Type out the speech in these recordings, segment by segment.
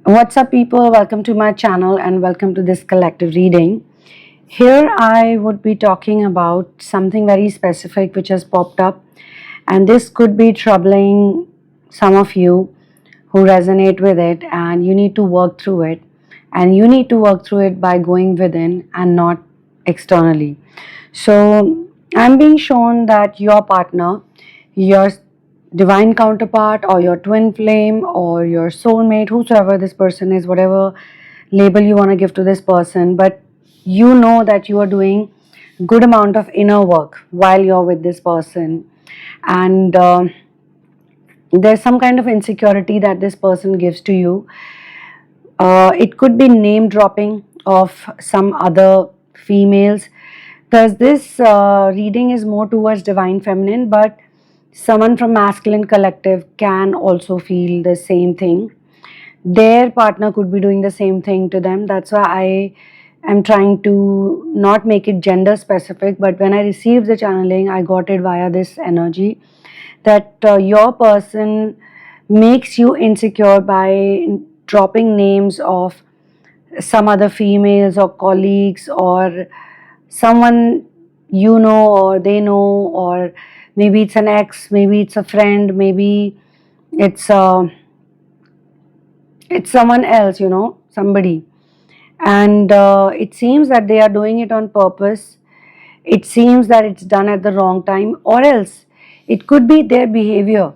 What's up, people? Welcome to my channel and welcome to this collective reading. Here, I would be talking about something very specific which has popped up, and this could be troubling some of you who resonate with it, and you need to work through it. And you need to work through it by going within and not externally. So, I'm being shown that your partner, your divine counterpart, or your twin flame, or your soulmate, whosoever this person is, whatever label you want to give to this person, but you know that you are doing good amount of inner work while you're with this person, and there's some kind of insecurity that this person gives to you. It could be name dropping of some other females, because this reading is more towards divine feminine, but someone from masculine collective can also feel the same thing. Their partner could be doing the same thing to them. That's why I am trying to not make it gender specific, but when I received the channeling, I got it via this energy that your person makes you insecure by dropping names of some other females or colleagues or someone you know or they know, or maybe it's an ex, maybe it's a friend, maybe it's it's someone else, somebody. And it seems that they are doing it on purpose. It seems that it's done at the wrong time, or else it could be their behavior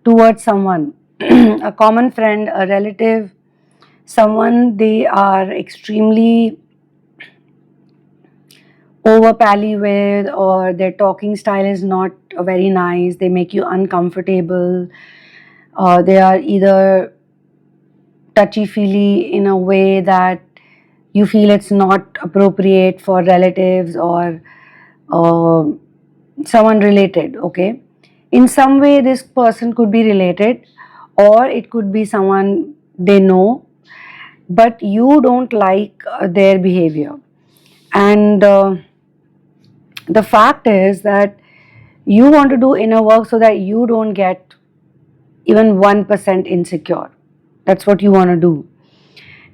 towards someone, a common friend, a relative, someone they are extremely over pally with, or their talking style is not very nice, they make you uncomfortable, they are either touchy feely in a way that you feel it's not appropriate for relatives or uh, someone related. Okay, in some way this person could be related, or it could be someone they know, but you don't like their behavior. And the fact is that you want to do inner work so that you don't get even 1% insecure. That's what you want to do.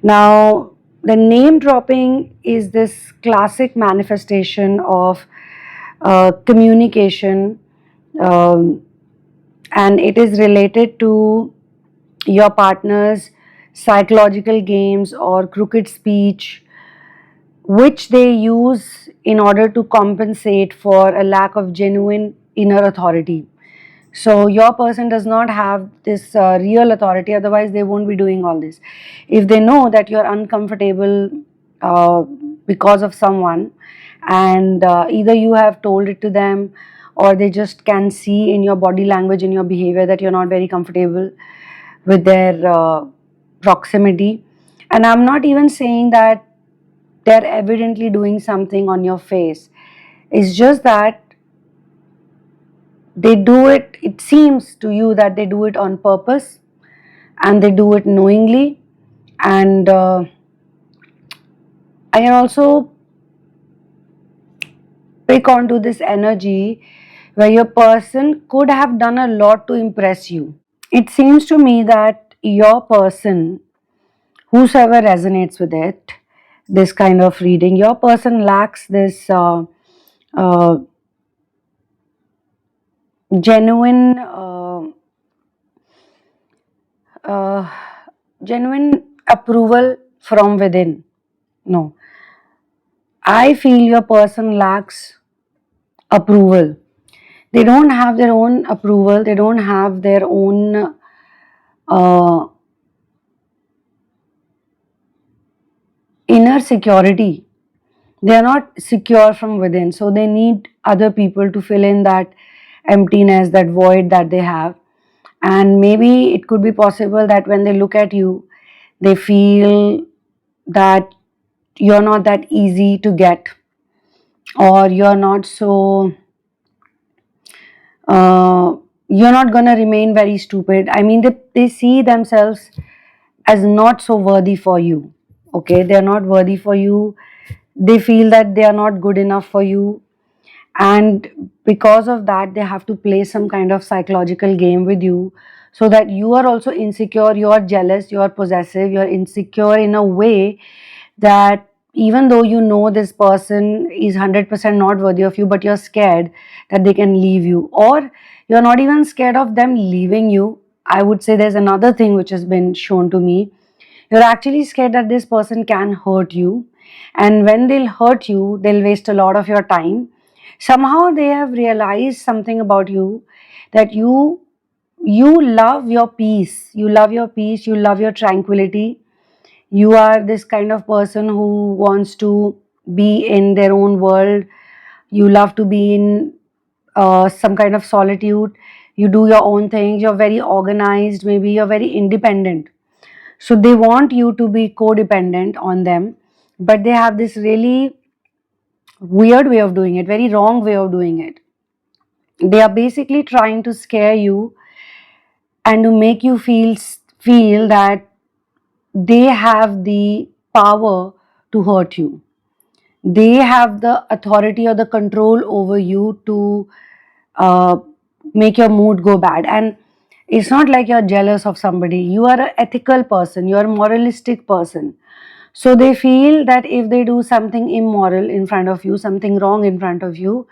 Now, the name dropping is this classic manifestation of communication, um, and it is related to your partner's psychological games or crooked speech, which they use in order to compensate for a lack of genuine inner authority. So your person does not have this real authority, otherwise they won't be doing all this. If they know that you're uncomfortable uh, because of someone, and either you have told it to them, or they just can see in your body language, in your behavior, that you're not very comfortable with their proximity. And I'm not even saying that they're evidently doing something on your face. It's just that they do it, it seems to you that they do it on purpose, and they do it knowingly. And I can also pick onto this energy where your person could have done a lot to impress you. It seems to me that your person, whosoever resonates with it, this kind of reading, your person lacks this uh, genuine uh, genuine approval from within. No, I feel your person lacks approval. They don't have their own approval, they don't have their own uh, inner security. They are not secure from within, so they need other people to fill in that emptiness, that void that they have. And maybe it could be possible that when they look at you, they feel that you're not that easy to get, or you're not so you're not gonna remain very stupid. I mean, they see themselves as not so worthy for you. Okay, they're not worthy for you. They feel that they are not good enough for you, and because of that they have to play some kind of psychological game with you so that you are also insecure, you are jealous, you are possessive, you are insecure in a way that even though you know this person is 100% not worthy of you, but you're scared that they can leave you, or you're not even scared of them leaving you. I would say there's another thing which has been shown to me. You're actually scared that this person can hurt you, and when they'll hurt you, they'll waste a lot of your time. Somehow they have realized something about you, that you love your peace, you love your peace, you love your tranquility. You are this kind of person who wants to be in their own world. You love to be in some kind of solitude. You do your own things, you're very organized, maybe you're very independent. So they want you to be codependent on them, but they have this really weird way of doing it, very wrong way of doing it. They are basically trying to scare you and to make you feel that they have the power to hurt you. They have the authority or the control over you to uh, make your mood go bad. And it's not like you're jealous of somebody. You are an ethical person, you're a moralistic person. So they feel that if they do something immoral in front of you, something wrong in front of you,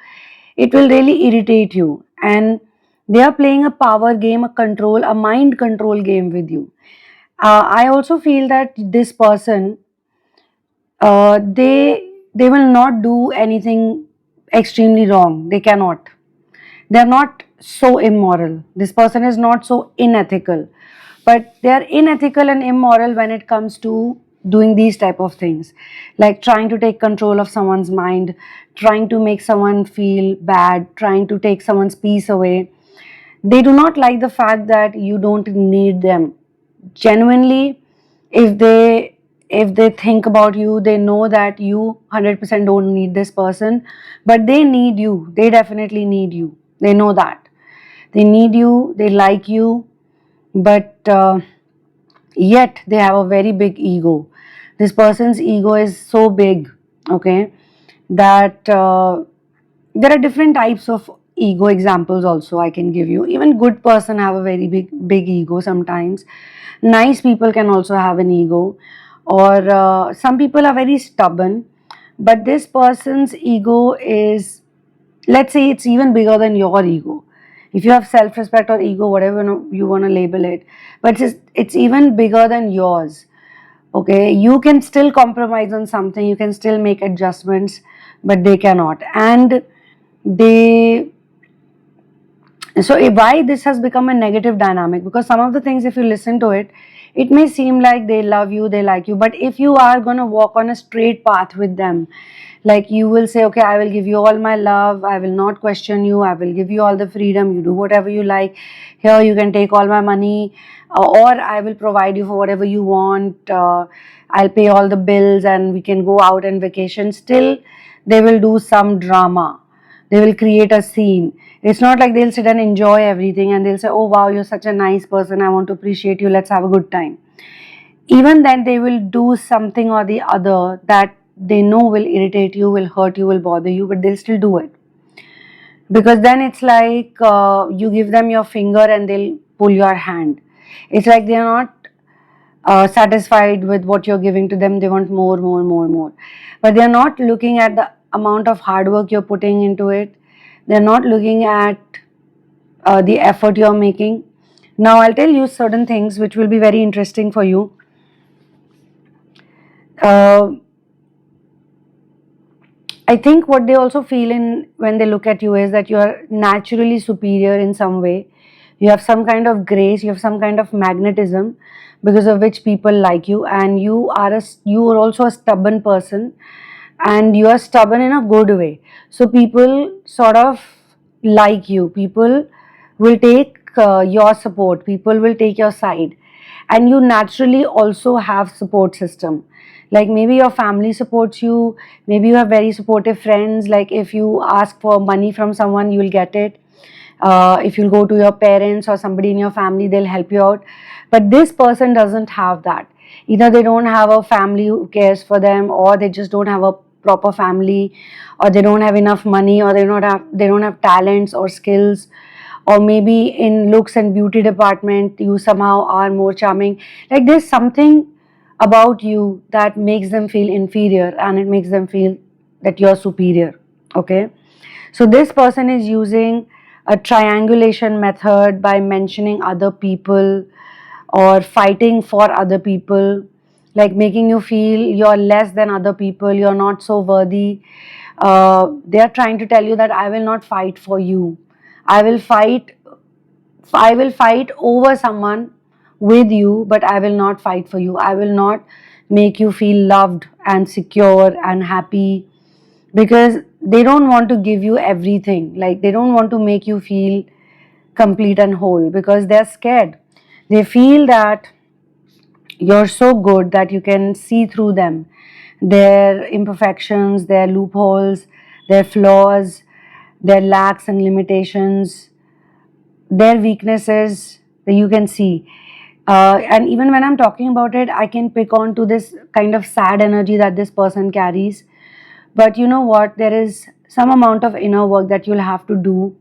it will really irritate you. And they are playing a power game, a mind control game with you. I also feel that this person, they will not do anything extremely wrong. They cannot. They are not so immoral. This person is not so unethical, but they are unethical and immoral when it comes to doing these type of things, like trying to take control of someone's mind, trying to make someone feel bad, trying to take someone's peace away. They do not like the fact that you don't need them. Genuinely, if they think about you, they know that you 100% don't need this person, but they need you. They definitely need you. They know that they need you, they like you, but yet they have a very big ego. This person's ego is so big, okay, that there are different types of ego examples also I can give you. Even good person have a very big ego sometimes. Nice people can also have an ego, or some people are very stubborn, but this person's ego is, let's say, it's even bigger than your ego. If you have self respect or ego, whatever you want to label it, but it's even bigger than yours. Okay, you can still compromise on something, you can still make adjustments, but they cannot. And they so why this has become a negative dynamic, because some of the things, if you listen to it, it may seem like they love you, they like you, but if you are going to walk on a straight path with them, like you will say, okay, I will give you all my love, I will not question you, I will give you all the freedom, you do whatever you like, here you can take all my money, or I will provide you for whatever you want, I'll pay all the bills and we can go out and vacation. Still they will do some drama, they will create a scene. It's not like they'll sit and enjoy everything and they'll say, oh wow, you're such a nice person, I want to appreciate you, let's have a good time. Even then they will do something or the other that they know will irritate you, will hurt you, will bother you, but they'll still do it. Because then it's like you give them your finger and they'll pull your hand. It's like they're not satisfied with what you're giving to them, they want more, more, more, more. But they're not looking at the amount of hard work you're putting into it. They're not looking at the effort you're making. Now I'll tell you certain things which will be very interesting for you. I think what they also feel in when they look at you is that you are naturally superior in some way. You have some kind of grace, you have some kind of magnetism, because of which people like you, and you are also a stubborn person, and you are stubborn in a good way. So people sort of like you. People will take your support. People will take your side, and you naturally also have support system. Like maybe your family supports you, maybe you have very supportive friends, like if you ask for money from someone you will get it. If you go to your parents or somebody in your family, they'll help you out. But this person doesn't have that. Either they don't have a family who cares for them, or they just don't have a proper family, or they don't have enough money, or they don't have talents or skills, or maybe in looks and beauty department you somehow are more charming. Like there's something about you that makes them feel inferior and it makes them feel that you're superior. Okay, so this person is using a triangulation method by mentioning other people or fighting for other people, like making you feel you're less than other people, you're not so worthy. They are trying to tell you that I will not fight for you. I will fight. I will fight over someone with you, but I will not fight for you. I will not make you feel loved and secure and happy, because they don't want to give you everything. Like they don't want to make you feel complete and whole because they're scared. They feel that you're so good that you can see through them, their imperfections, their loopholes, their flaws, their lacks and limitations, their weaknesses that you can see. And even when I'm talking about it, I can pick on to this kind of sad energy that this person carries. But you know what? There is some amount of inner work that you'll have to do,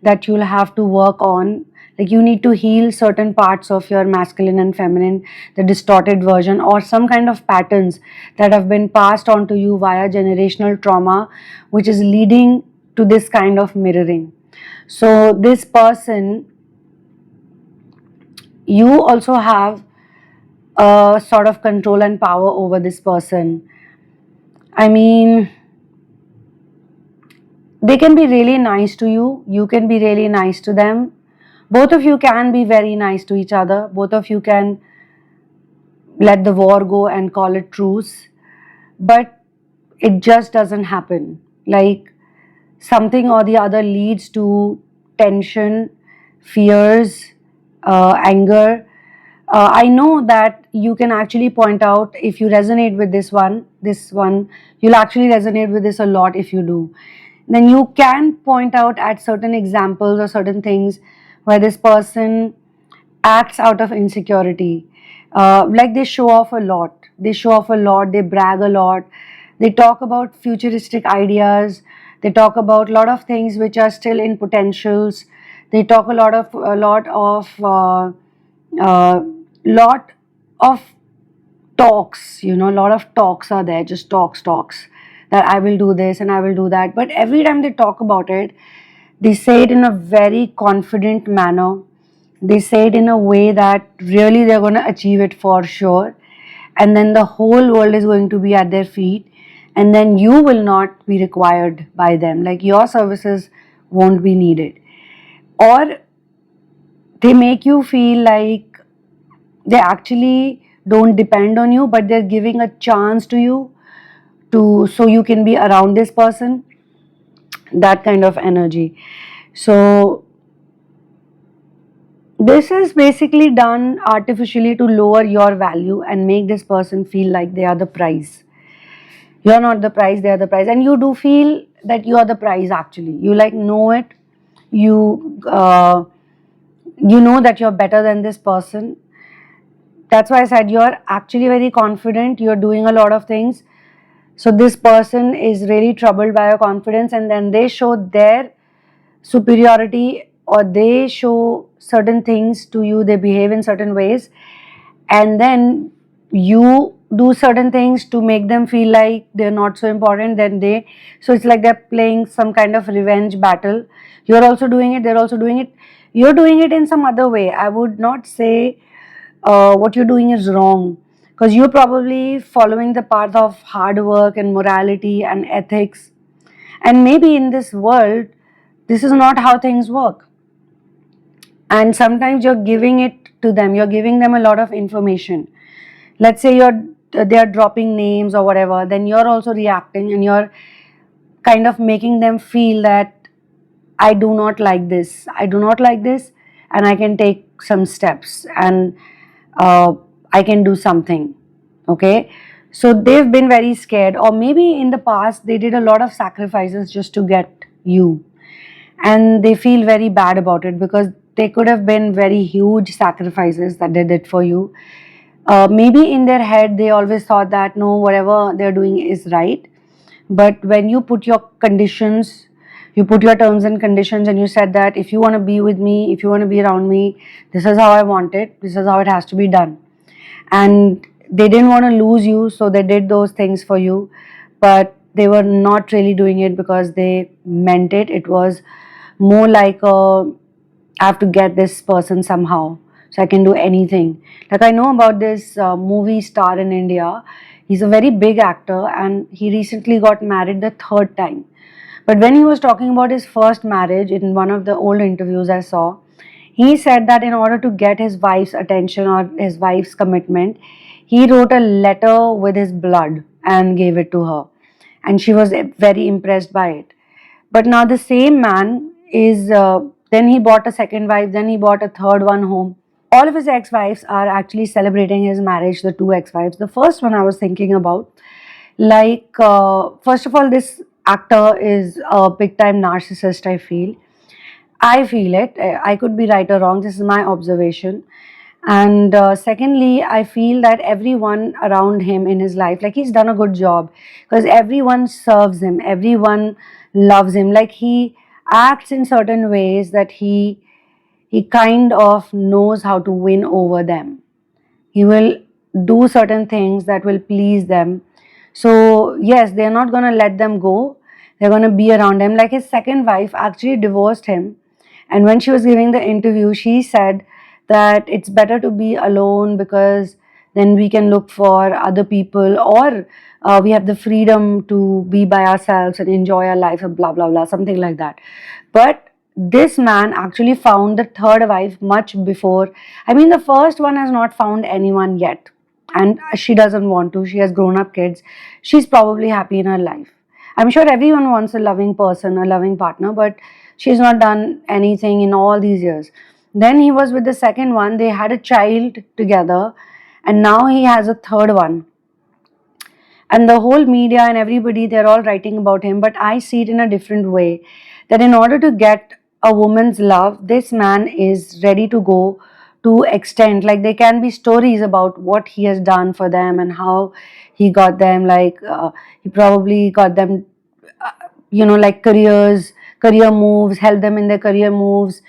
that you'll have to work on. Like you need to heal certain parts of your masculine and feminine, the distorted version, or some kind of patterns that have been passed on to you via generational trauma, which is leading to this kind of mirroring. So, this person, you also have a sort of control and power over this person. I mean, they can be really nice to you, you can be really nice to them. Both of you can be very nice to each other. Both of you can let the war go and call it truce. But it just doesn't happen. Like something or the other leads to tension, fears, anger. I know that you can actually point out if you resonate with this one, you'll actually resonate with this a lot if you do. Then you can point out at certain examples or certain things where this person acts out of insecurity. Like they show off a lot. They show off a lot, they brag a lot, they talk about futuristic ideas, they talk about a lot of things which are still in potentials. They talk uh, lot of talks, a lot of talks are there, just talks, that I will do this and I will do that. But every time they talk about it, they say it in a very confident manner. They say it in a way that really they're going to achieve it for sure. And then the whole world is going to be at their feet. And then you will not be required by them. Like your services won't be needed. Or they make you feel like they actually don't depend on you, but they're giving a chance to you to so you can be around this person. That kind of energy. So this is basically done artificially to lower your value and make this person feel like they are the prize. You're not the prize, they are the prize. And you do feel that you are the prize actually. You like know it. You know that you're better than this person. That's why I said you're actually very confident. You're doing a lot of things. So this person is really troubled by your confidence, and then they show their superiority or they show certain things to you, they behave in certain ways, and then you do certain things to make them feel like they're not so important. So it's like they're playing some kind of revenge battle. You're also doing it, they're also doing it. You're doing it in some other way. I would not say what you're doing is wrong, because you're probably following the path of hard work and morality and ethics. And maybe in this world, this is not how things work. And sometimes you're giving it to them, you're giving them a lot of information. Let's say they are dropping names or whatever, then you're also reacting and you're kind of making them feel that I do not like this, and I can take some steps, and I can do something. Okay, so they've been very scared, or maybe in the past they did a lot of sacrifices just to get you, and they feel very bad about it because they could have been very huge sacrifices that they did for you. Maybe in their head they always thought that no, whatever they're doing is right, but when you put your conditions, You put your terms and conditions and you said that if you want to be with me, if you want to be around me, this is how I want it, this is how it has to be done. And they didn't want to lose you, so they did those things for you, but they were not really doing it because they meant it. It was more like I have to get this person somehow, so I can do anything. Like, I know about this movie star in India. He's a very big actor and he recently got married the third time. But when he was talking about his first marriage in one of the old interviews I saw, he said that in order to get his wife's attention or his wife's commitment, he wrote a letter with his blood and gave it to her. And she was very impressed by it. But now the same man is, then he bought a second wife, then he bought a third one home. All of his ex-wives are actually celebrating his marriage, the two ex-wives. The first one I was thinking about, like, first of all, this actor is a big time narcissist, I feel it. I could be right or wrong. This is my observation. And secondly, I feel that everyone around him in his life, like, he's done a good job because everyone serves him, everyone loves him. Like, he acts in certain ways that he kind of knows how to win over them. He will do certain things that will please them. So yes, they're not going to let them go. They're going to be around him. Like, his second wife actually divorced him, and when she was giving the interview, she said that it's better to be alone because then we can look for other people, or we have the freedom to be by ourselves and enjoy our life and blah blah blah, something like that. But this man actually found the third wife much before. I mean, the first one has not found anyone yet, and she doesn't want to. She has grown up kids. She's probably happy in her life. I'm sure everyone wants a loving person, a loving partner, but she's not done anything in all these years. Then he was with the second one, they had a child together, and now he has a third one. And the whole media and everybody, they're all writing about him, but I see it in a different way, that in order to get a woman's love, this man is ready to go to extent. Like, there can be stories about what he has done for them and how he got them. Like, he probably got them, like, career moves, helped them in their career moves.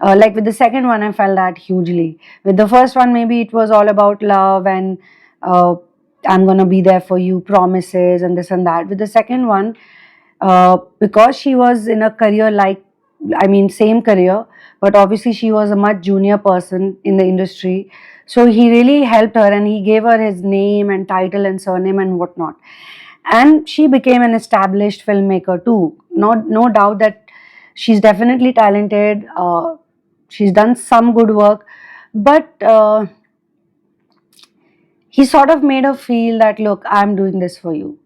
Like, with the second one, I felt that hugely. With the first one, maybe it was all about love and uh, I'm gonna be there for you, promises, and this and that. With the second one, because she was in a career, like, I mean, same career, but obviously she was a much junior person in the industry. So he really helped her and he gave her his name and title and surname and whatnot. And she became an established filmmaker too. No doubt that she's definitely talented. She's done some good work, but he sort of made her feel that, look, I'm doing this for you.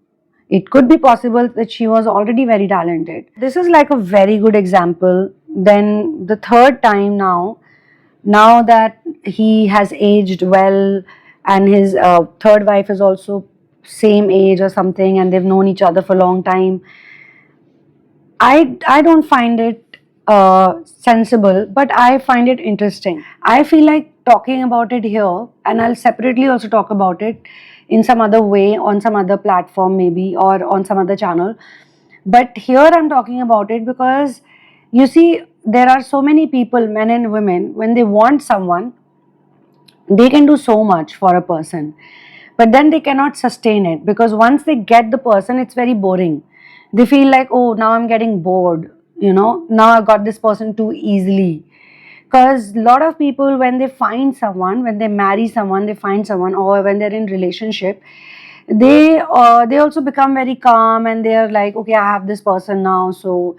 It could be possible that she was already very talented. This is like a very good example. Then the third time, now that he has aged well and his third wife is also same age or something and they've known each other for a long time, I don't find it sensible, but I find it interesting. I feel like talking about it here, and I'll separately also talk about it in some other way, on some other platform maybe, or on some other channel. But here I'm talking about it because, you see, there are so many people, men and women, when they want someone, they can do so much for a person, but then they cannot sustain it because once they get the person, it's very boring. They feel like, oh, now I'm getting bored, now I got this person too easily. Because a lot of people, when they find someone, when they marry someone, they find someone, or when they're in relationship, they also become very calm and they're like, okay, I have this person now. So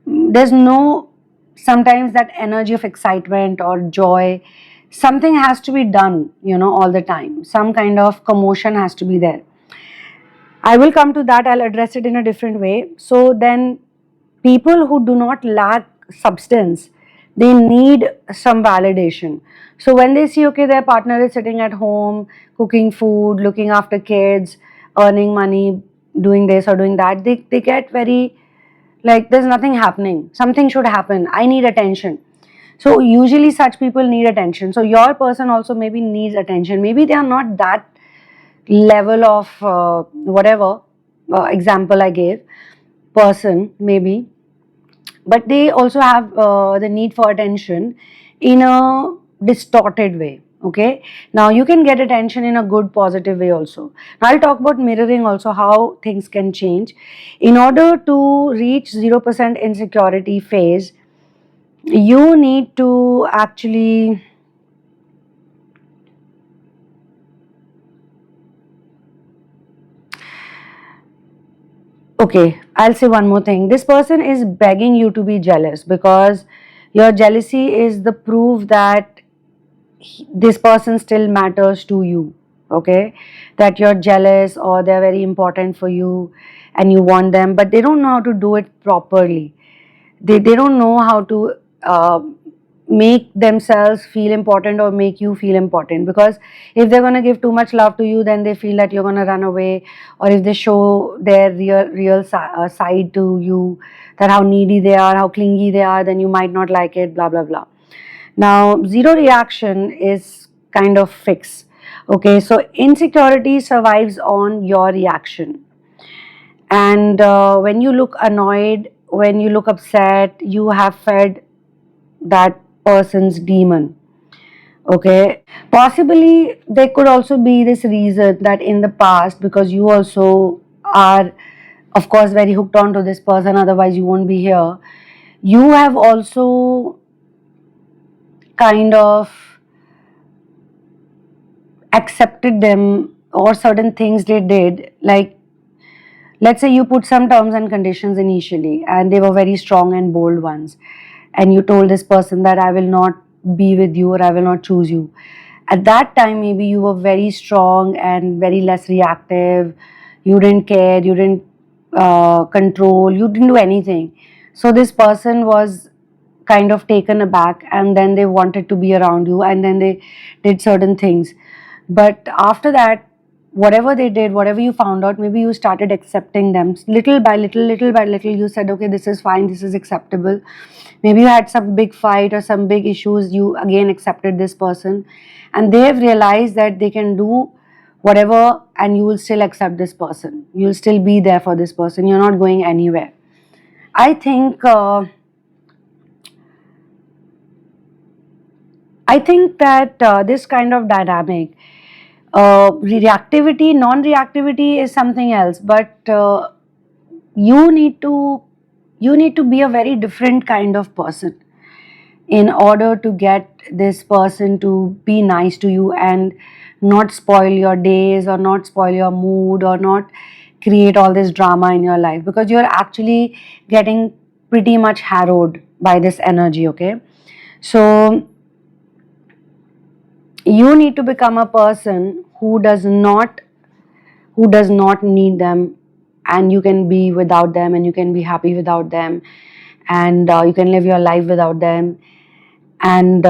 there's no, sometimes, that energy of excitement or joy. Something has to be done, all the time. Some kind of commotion has to be there. I will come to that. I'll address it in a different way. So then, people who do not lack substance, they need some validation. So when they see, okay, their partner is sitting at home, cooking food, looking after kids, earning money, doing this or doing that, they get very, like, there's nothing happening. Something should happen. I need attention. So usually such people need attention. So your person also maybe needs attention. Maybe they are not that level of whatever example I gave, person maybe, but they also have the need for attention in a distorted way. Okay, now you can get attention in a good positive way also. Now I'll talk about mirroring also, how things can change. In order to reach 0% insecurity phase, you need to actually, okay, I'll say one more thing. This person is begging you to be jealous because your jealousy is the proof that this person still matters to you. Okay, that you're jealous or they're very important for you and you want them, but they don't know how to do it properly. They don't know how to make themselves feel important or make you feel important, because if they're going to give too much love to you, then they feel that you're going to run away. Or if they show their real side to you, that how needy they are, how clingy they are, then you might not like it, blah blah blah. Now zero reaction is kind of fixed. Okay, so insecurity survives on your reaction. And when you look annoyed, when you look upset, you have fed that person's demon. Okay, possibly there could also be this reason that in the past, because you also are, of course, very hooked on to this person, otherwise you won't be here, you have also kind of accepted them or certain things they did. Like, let's say you put some terms and conditions initially and they were very strong and bold ones, and you told this person that I will not be with you or I will not choose you. At that time, maybe you were very strong and very less reactive. You didn't care, you didn't control, you didn't do anything. So this person was kind of taken aback, and then they wanted to be around you, and then they did certain things. But after that, whatever they did, whatever you found out, maybe you started accepting them little by little, little by little. You said, okay, this is fine, this is acceptable. Maybe you had some big fight or some big issues, you again accepted this person, and they have realized that they can do whatever and you will still accept this person. You'll still be there for this person, you're not going anywhere. I think that this kind of dynamic, reactivity, non-reactivity is something else, but you need to be a very different kind of person in order to get this person to be nice to you and not spoil your days or not spoil your mood or not create all this drama in your life, because you're actually getting pretty much harrowed by this energy. Okay, so you need to become a person who does not need them, and you can be without them, and you can be happy without them, and you can live your life without them, and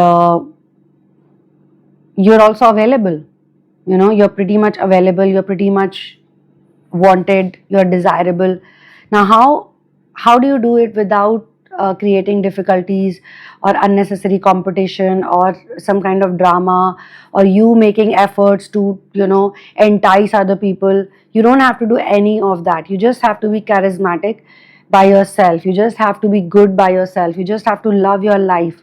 you're also available. You're pretty much available, you're pretty much wanted, you're desirable. Now how do you do it without creating difficulties or unnecessary competition or some kind of drama, or you making efforts to entice other people? You don't have to do any of that. You just have to be charismatic by yourself, you just have to be good by yourself, you just have to love your life,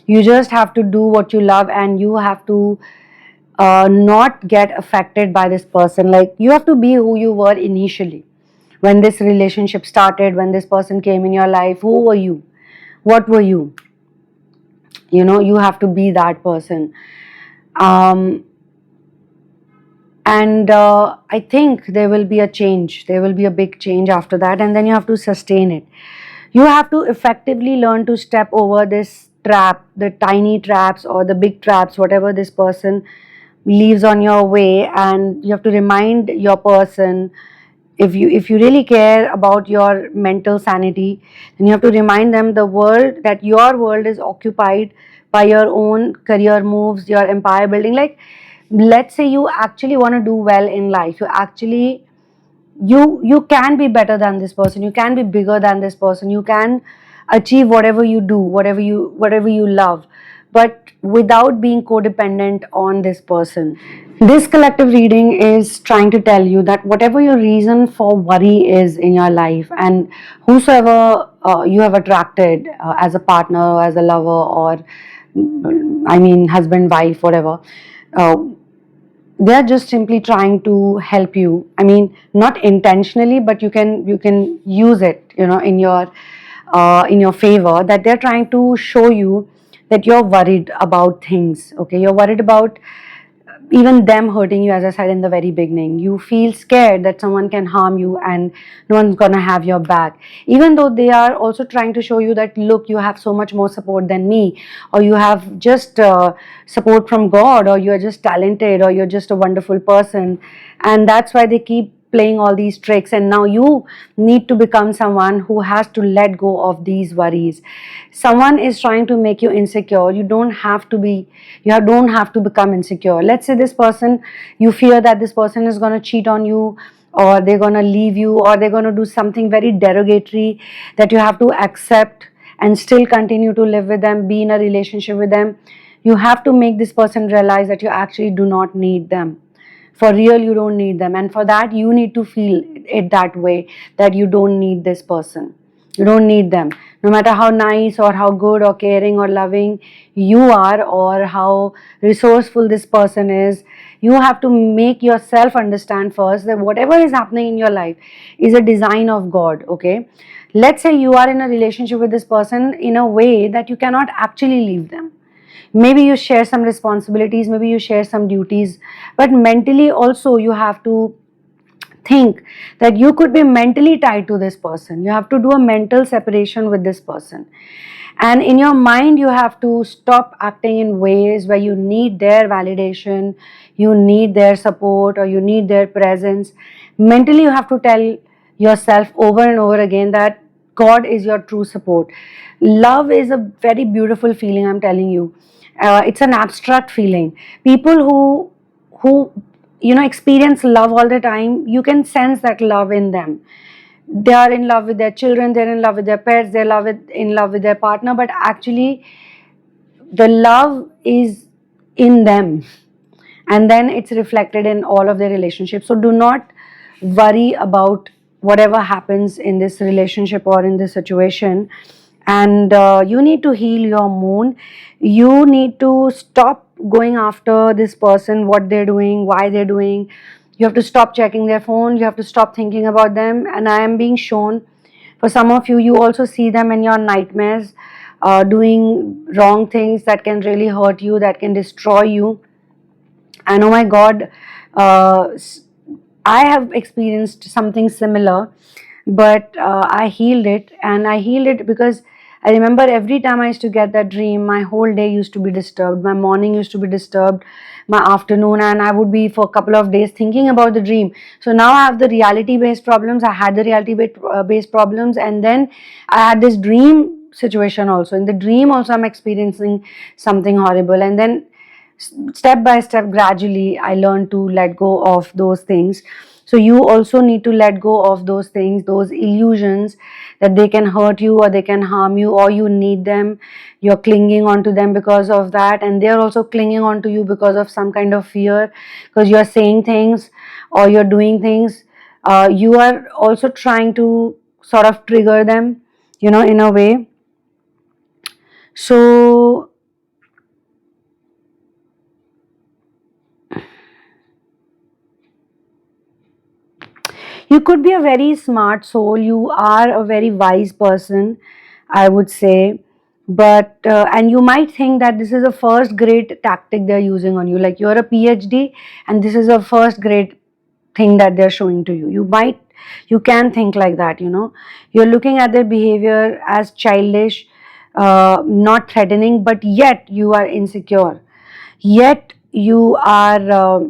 you just have to do what you love, and you have to not get affected by this person. Like, you have to be who you were initially when this relationship started, when this person came in your life. Who were you? What were you? You have to be that person. And I think there will be a change, there will be a big change after that, and then you have to sustain it. You have to effectively learn to step over this trap, the tiny traps or the big traps, whatever this person leaves on your way. And you have to remind your person, if you really care about your mental sanity, then you have to remind them that your world is occupied by your own career moves, your empire building. Like, let's say you actually want to do well in life, you can be better than this person, you can be bigger than this person, you can achieve whatever you do, whatever you love. but without being codependent on this person. This collective reading is trying to tell you that whatever your reason for worry is in your life, and whosoever you have attracted as a partner, or as a lover, or I mean husband, wife, whatever, uh, they are just simply trying to help you. I mean, not intentionally, but you can use it, in your favor. That they're trying to show you that you're worried about things. Okay, you're worried about even them hurting you. As I said in the very beginning, you feel scared that someone can harm you and no one's gonna have your back, even though they are also trying to show you that, look, you have so much more support than me, or you have just support from God, or you're just talented, or you're just a wonderful person. And that's why they keep playing all these tricks, and now you need to become someone who has to let go of these worries. Someone is trying to make you insecure. You don't have to be, don't have to become insecure. Let's say this person, you fear that this person is going to cheat on you, or they're going to leave you, or they're going to do something very derogatory that you have to accept and still continue to live with them, be in a relationship with them. You have to make this person realize that you actually do not need them. For real, you don't need them. And for that, you need to feel it that way, that you don't need this person. You don't need them. No matter how nice or how good or caring or loving you are, or how resourceful this person is, you have to make yourself understand first that whatever is happening in your life is a design of God. Okay, let's say you are in a relationship with this person in a way that you cannot actually leave them. Maybe you share some responsibilities, maybe you share some duties, but mentally also you have to think that you could be mentally tied to this person. You have to do a mental separation with this person. And in your mind, you have to stop acting in ways where you need their validation, you need their support, or you need their presence. Mentally, you have to tell yourself over and over again that God is your true support. Love is a very beautiful feeling, I'm telling you. It's an abstract feeling. People who experience love all the time, you can sense that love in them. They are in love with their children, they're in love with their pets, in love with their partner, but actually the love is in them, and then it's reflected in all of their relationships. So do not worry about whatever happens in this relationship or in this situation. And you need to heal your moon. You need to stop going after this person, what they're doing, why they're doing. You have to stop checking their phone, you have to stop thinking about them. And I am being shown, for some of you, you also see them in your nightmares, doing wrong things that can really hurt you, that can destroy you. And oh my God, uh, I have experienced something similar, but I healed it. And I healed it because I remember every time I used to get that dream, my whole day used to be disturbed. My morning used to be disturbed, my afternoon, and I would be for a couple of days thinking about the dream. So now I have the reality based problems. I had the reality based problems, and then I had this dream situation also. In the dream, also, I'm experiencing something horrible. And then step by step, gradually, I learned to let go of those things. So you also need to let go of those things, those illusions that they can hurt you or they can harm you, or you need them. You're clinging on to them because of that, and they're also clinging on to you because of some kind of fear, because you're saying things or you're doing things. You are also trying to sort of trigger them, in a way. So you could be a very smart soul, you are a very wise person, I would say. But and you might think that this is a first grade tactic they're using on you, like you're a PhD and this is a first grade thing that they're showing to you. You can think like that. You're looking at their behavior as childish, not threatening, but yet you are insecure, yet you are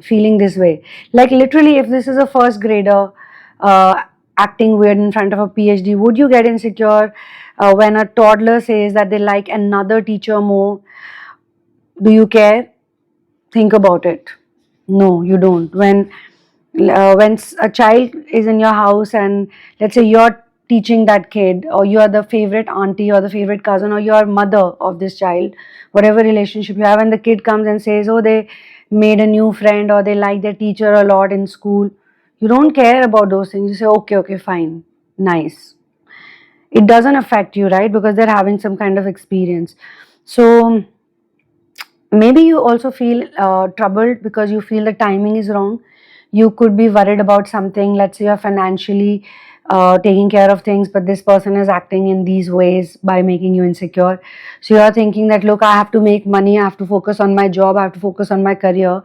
feeling this way. Like literally, if this is a first grader acting weird in front of a PhD, would you get insecure when a toddler says that they like another teacher more? Do you care? Think about it. No, you don't. When a child is in your house and let's say you're teaching that kid, or you are the favorite auntie or the favorite cousin or you are mother of this child, whatever relationship you have, and the kid comes and says, oh, they made a new friend or they like their teacher a lot in school. You don't care about those things. You say, okay, okay, fine, nice. It doesn't affect you, right? Because they're having some kind of experience. So maybe you also feel troubled because you feel the timing is wrong. You could be worried about something. Let's say you're financially taking care of things, but this person is acting in these ways by making you insecure. So you're thinking that, look, I have to make money, I have to focus on my job, I have to focus on my career,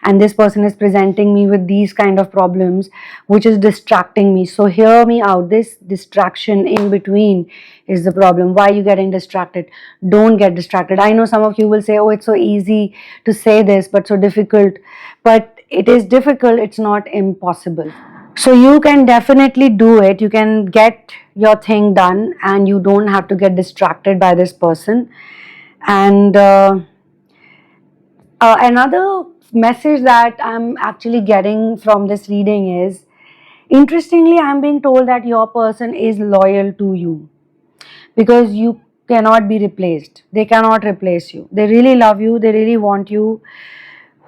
and this person is presenting me with these kind of problems which is distracting me. So hear me out, this distraction in between is the problem. Why are you getting distracted? Don't get distracted. I know some of you will say, oh, it's so easy to say this but so difficult. But it is difficult, it's not impossible. So you can definitely do it. You can get your thing done and you don't have to get distracted by this person. And another message that I'm actually getting from this reading is, interestingly, I'm being told that your person is loyal to you because you cannot be replaced. They cannot replace you. They really love you. They really want you.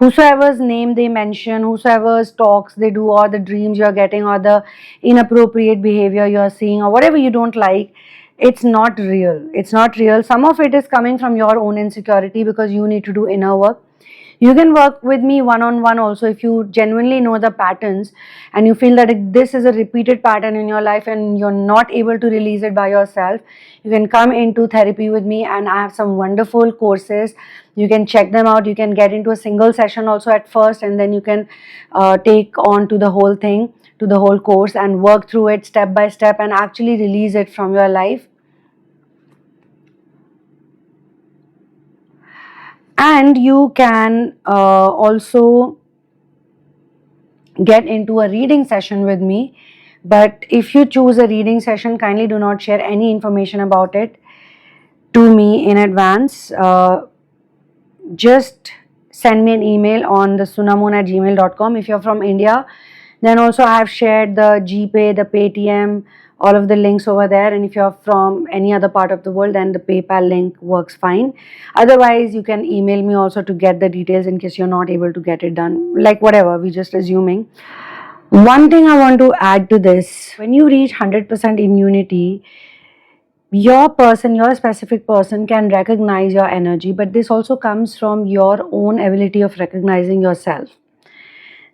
Whosoever's name they mention, whosoever's talks they do, or the dreams you're getting, or the inappropriate behavior you're seeing, or whatever you don't like, it's not real. It's not real. Some of it is coming from your own insecurity because you need to do inner work. You can work with me one on one also if you genuinely know the patterns and you feel that this is a repeated pattern in your life and you're not able to release it by yourself. You can come into therapy with me, and I have some wonderful courses. You can check them out. You can get into a single session also at first, and then you can take on to the whole thing, to the whole course, and work through it step by step and actually release it from your life. And you can also get into a reading session with me. But if you choose a reading session, kindly do not share any information about it to me in advance. Just send me an email on the sunamoon@gmail.com. If you're from India, then also I have shared the GPay, the Paytm, all of the links over there. And if you're from any other part of the world, then the PayPal link works fine. Otherwise, you can email me also to get the details in case you're not able to get it done. Like whatever, we're just assuming. One thing I want to add to this, when you reach 100% immunity, your person, your specific person can recognize your energy, but this also comes from your own ability of recognizing yourself.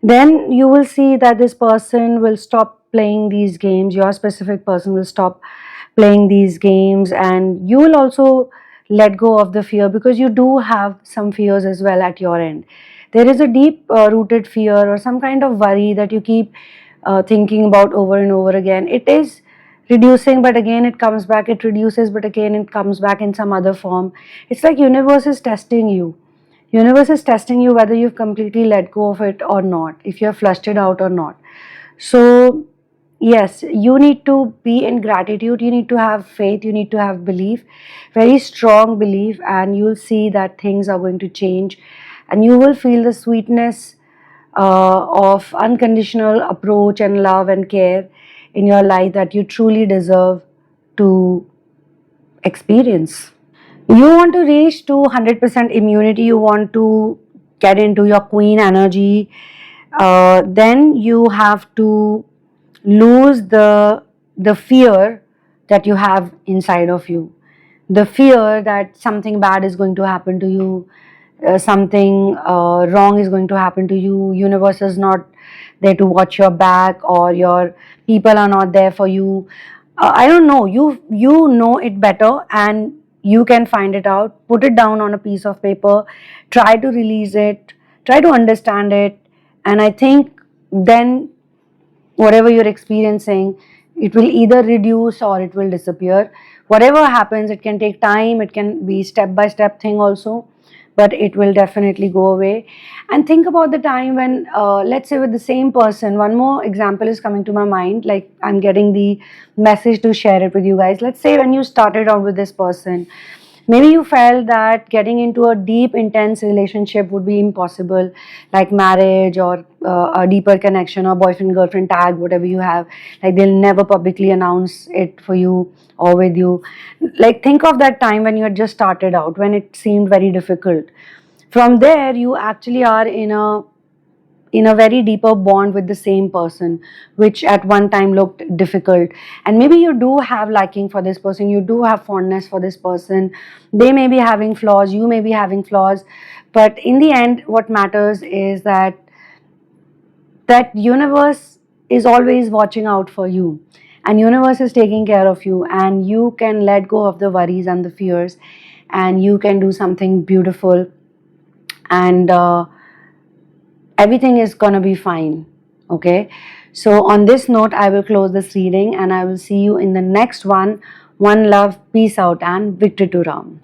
Then you will see that this person will stop playing these games, your specific person will stop playing these games, and you will also let go of the fear because you do have some fears as well at your end. There is a deep rooted fear or some kind of worry that you keep thinking about over and over again. It is reducing, but again it comes back. It reduces, but again it comes back in some other form. It's like universe is testing you. Universe is testing you whether you've completely let go of it or not, if you've flushed it out or not. So yes, you need to be in gratitude, you need to have faith, you need to have belief, very strong belief, and you'll see that things are going to change and you will feel the sweetness of unconditional approach and love and care in your life that you truly deserve to experience. You want to reach to 100% immunity, you want to get into your queen energy, then you have to lose the fear that you have inside of you, the fear that something bad is going to happen to you, something wrong is going to happen to you, universe is not there to watch your back, or your people are not there for you. I don't know, you know it better, and you can find it out. Put it down on a piece of paper, try to release it, try to understand it, and I think then whatever you're experiencing, it will either reduce or it will disappear. Whatever happens, it can take time, it can be step by step thing also, but it will definitely go away. And think about the time when let's say with the same person, one more example is coming to my mind, like I'm getting the message to share it with you guys. Let's say when you started out with this person, Maybe you felt that getting into a deep, intense relationship would be impossible, like marriage or a deeper connection or boyfriend, girlfriend tag, whatever you have. Like they'll never publicly announce it for you or with you. Like think of that time when you had just started out, when it seemed very difficult. From there, you actually are in a very deeper bond with the same person, which at one time looked difficult. And maybe you do have liking for this person, you do have fondness for this person. They may be having flaws, you may be having flaws, but in the end what matters is that universe is always watching out for you, and universe is taking care of you, and you can let go of the worries and the fears, and you can do something beautiful, and everything is gonna be fine. Okay, so on this note I will close this reading, and I will see you in the next one. One love, peace out, and victory to Ram.